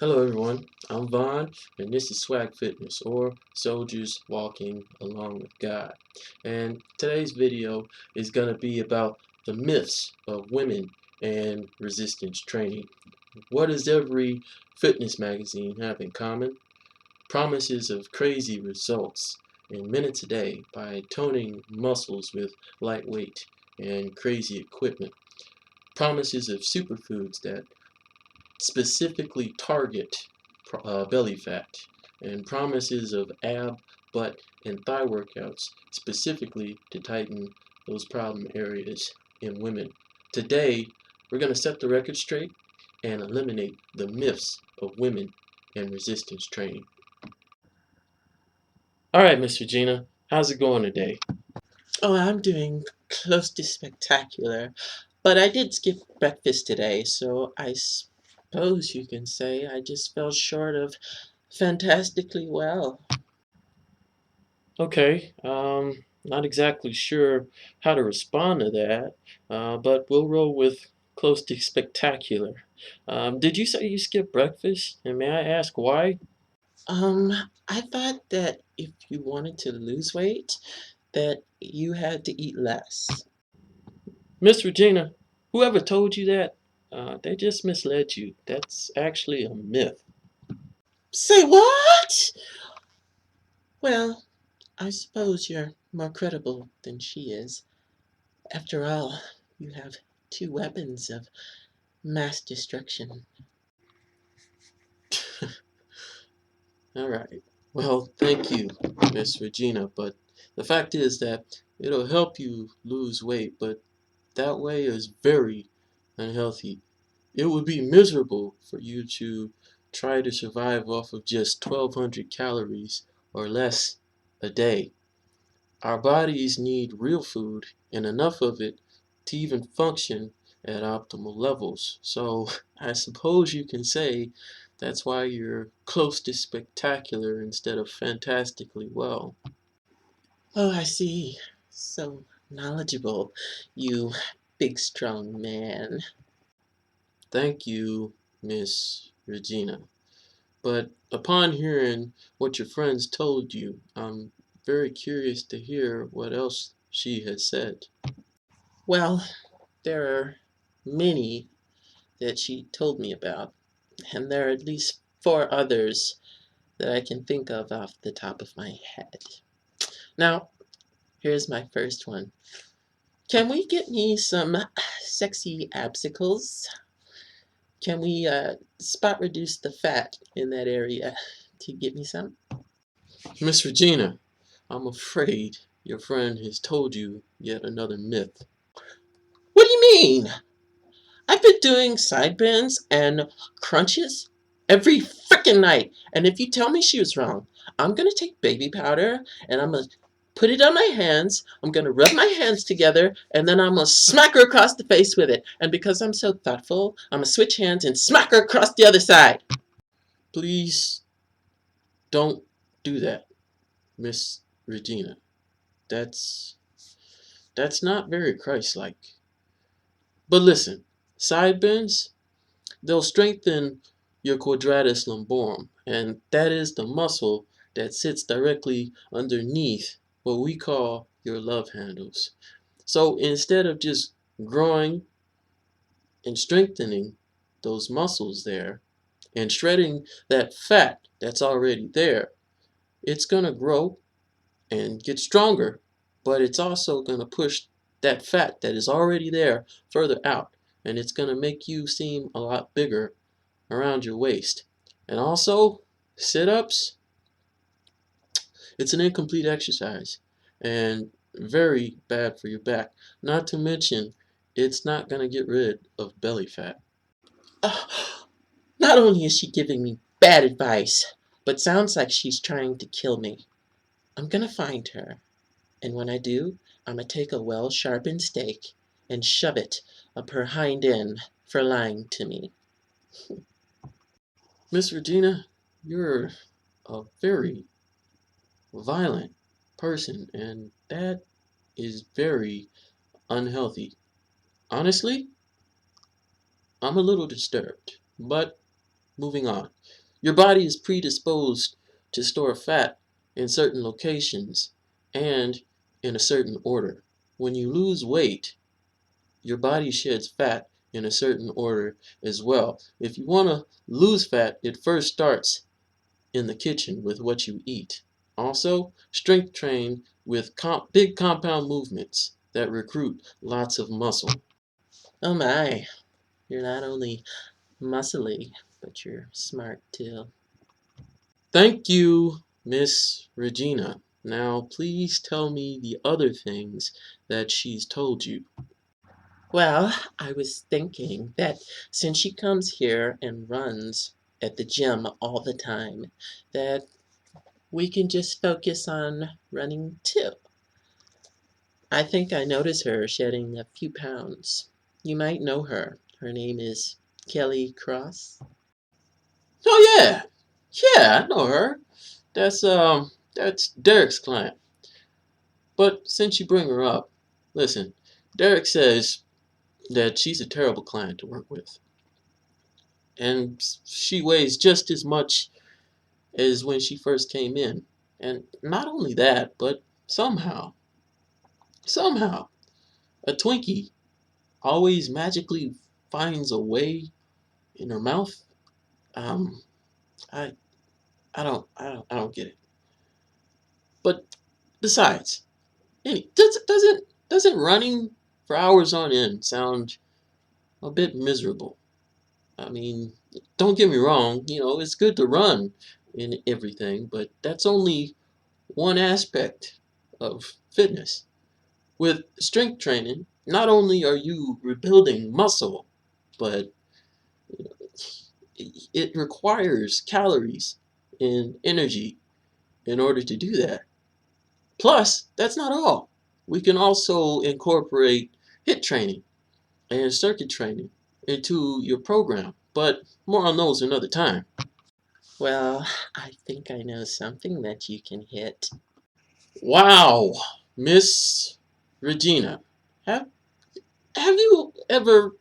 Hello everyone, I'm Vaughn and this is Swag Fitness, or Soldiers Walking Along with God. And today's video is going to be about the myths of women and resistance training. What does every fitness magazine have in common? Promises of crazy results in minutes a day by toning muscles with lightweight and crazy equipment. Promises of superfoods that specifically target belly fat, and promises of ab, butt, and thigh workouts specifically to tighten those problem areas in women. Today, we're going to set the record straight and eliminate the myths of women and resistance training. All right, Miss Regina, how's it going today? Oh, I'm doing close to spectacular. But I did skip breakfast today, so I suppose you can say I just fell short of fantastically well. Okay, not exactly sure how to respond to that, but we'll roll with close to spectacular. Did you say you skipped breakfast? And may I ask why? Um, I thought that if you wanted to lose weight, that you had to eat less. Miss Regina, whoever told you that, they just misled you. That's actually a myth. Say what? Well, I suppose you're more credible than she is. After all, you have two weapons of mass destruction. All right. Well, thank you, Miss Regina, but the fact is that it'll help you lose weight, but that way is very unhealthy. It would be miserable for you to try to survive off of just 1,200 calories or less a day. Our bodies need real food and enough of it to even function at optimal levels. So I suppose you can say that's why you're close to spectacular instead of fantastically well. Oh, I see. So knowledgeable, you big strong man. Thank you, Miss Regina. But upon hearing what your friends told you, I'm very curious to hear what else she has said. Well, there are many that she told me about, and there are at least four others that I can think of off the top of my head. Now, here's my first one. Can we get me some sexy absicles? Can we spot reduce the fat in that area to get me some? Miss Regina, I'm afraid your friend has told you yet another myth. What do you mean? I've been doing side bends and crunches every freaking night. And if you tell me she was wrong, I'm going to take baby powder and I'm going to put it on my hands. I'm going to rub my hands together and then I'm going to smack her across the face with it. And because I'm so thoughtful, I'm going to switch hands and smack her across the other side. Please don't do that, Miss Regina. That's that's not very Christ-like. But listen, side bends, they'll strengthen your quadratus lumborum, and that is the muscle that sits directly underneath what we call your love handles. So instead of just growing and strengthening those muscles there and shredding that fat that's already there, it's going to grow and get stronger, but it's also going to push that fat that is already there further out, and it's going to make you seem a lot bigger around your waist. And also, sit-ups, it's an incomplete exercise and very bad for your back. Not to mention, it's not going to get rid of belly fat. Uh, Not only is she giving me bad advice, but sounds like she's trying to kill me. I'm going to find her. And when I do, I'm going to take a well-sharpened steak and shove it up her hind end for lying to me. Miss Regina, you're a very violent person, and that is very unhealthy. Honestly, I'm a little disturbed, but moving on. Your body is predisposed to store fat in certain locations and in a certain order. When you lose weight, your body sheds fat in a certain order as well. If you want to lose fat, it first starts in the kitchen with what you eat. Also, strength train with big compound movements that recruit lots of muscle. Oh my, you're not only muscly, but you're smart too. Thank you, Miss Regina. Now, please tell me the other things that she's told you. Well, I was thinking that since she comes here and runs at the gym all the time, that we can just focus on running too. I think I noticed her shedding a few pounds. You might know her. Her name is Kelly Cross. Oh yeah, yeah, I know her. That's Derek's client. But since you bring her up, listen, Derek says that she's a terrible client to work with, and she weighs just as much as when she first came in. And not only that, but somehow, a Twinkie always magically finds a way in her mouth. Um, I, I don't get it. But besides, doesn't running for hours on end sound a bit miserable? I mean, don't get me wrong. It's good to run and everything, but that's only one aspect of fitness. With strength training, not only are you rebuilding muscle, but it requires calories and energy in order to do that. Plus, that's not all. We can also incorporate HIIT training and circuit training into your program, but more on those another time. Well, I think I know something that you can hit. Wow, Miss Regina, have have you ever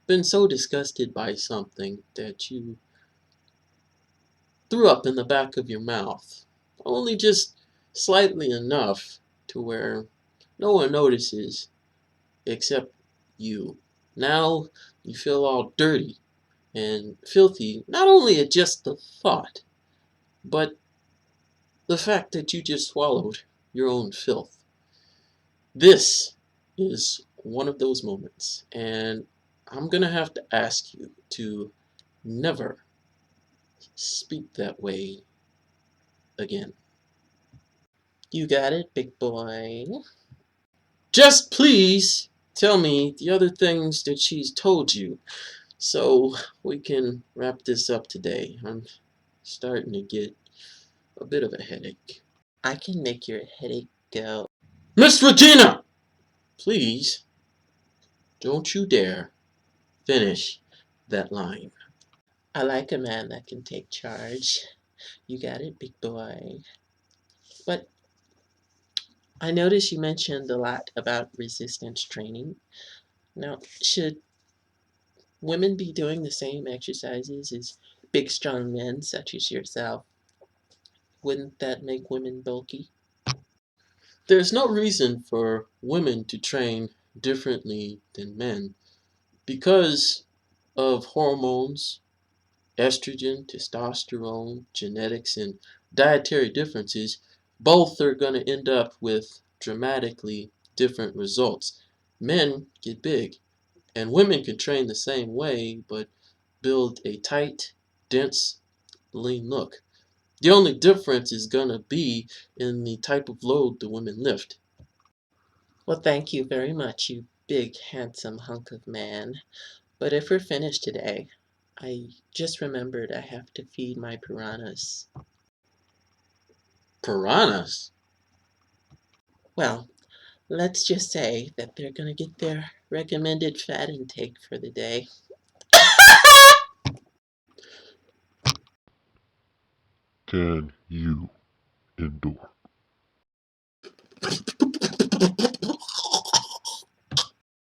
been so disgusted by something that you threw up in the back of your mouth? Only just slightly enough to where no one notices except you. Now you feel all dirty and filthy, not only at just the thought, but the fact that you just swallowed your own filth. This is one of those moments, and I'm gonna have to ask you to never speak that way again. You got it, big boy. Just please tell me the other things that she's told you so we can wrap this up today. I'm starting to get a bit of a headache. I can make your headache go. Miss Regina! Please, don't you dare finish that line. I like a man that can take charge. You got it, big boy. But I noticed you mentioned a lot about resistance training. Now, should women be doing the same exercises as big, strong men such as yourself? Wouldn't that make women bulky? There's no reason for women to train differently than men because of hormones, estrogen, testosterone, genetics, and dietary differences. Both are going to end up with dramatically different results. Men get big, and women can train the same way but build a tight, dense, lean look. The only difference is going to be in the type of load the women lift. Well, thank you very much, you big, handsome hunk of man. But if we're finished today, I just remembered I have to feed my piranhas. Piranhas? Well, let's just say that they're going to get their recommended fat intake for the day. Can you endure?